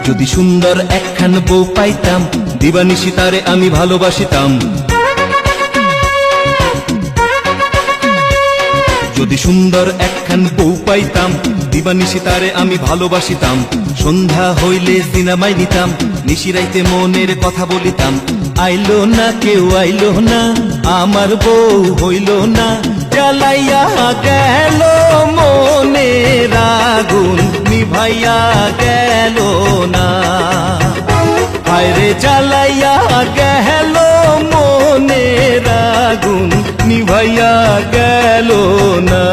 যদি সুন্দর একখান বউ পাইতাম, দিবানিশি তারে আমি ভালোবাসিতাম। যদি সুন্দর একখান বউ পাইতাম, দিবানিশি তারে আমি ভালোবাসিতাম। সন্ধ্যা হইলে সিনেমায় নিতাম, নিশিরাইতে মনের কথা বলিতাম। আইলো না কেউ আইলো না, আমার বউ হইল না, জ্বালাইয়া গেল মনের আগুন নিভাইয়া গেল না। হায়রে জ্বালাইয়া গেল মনের আগুন নিভাইয়া গেল না।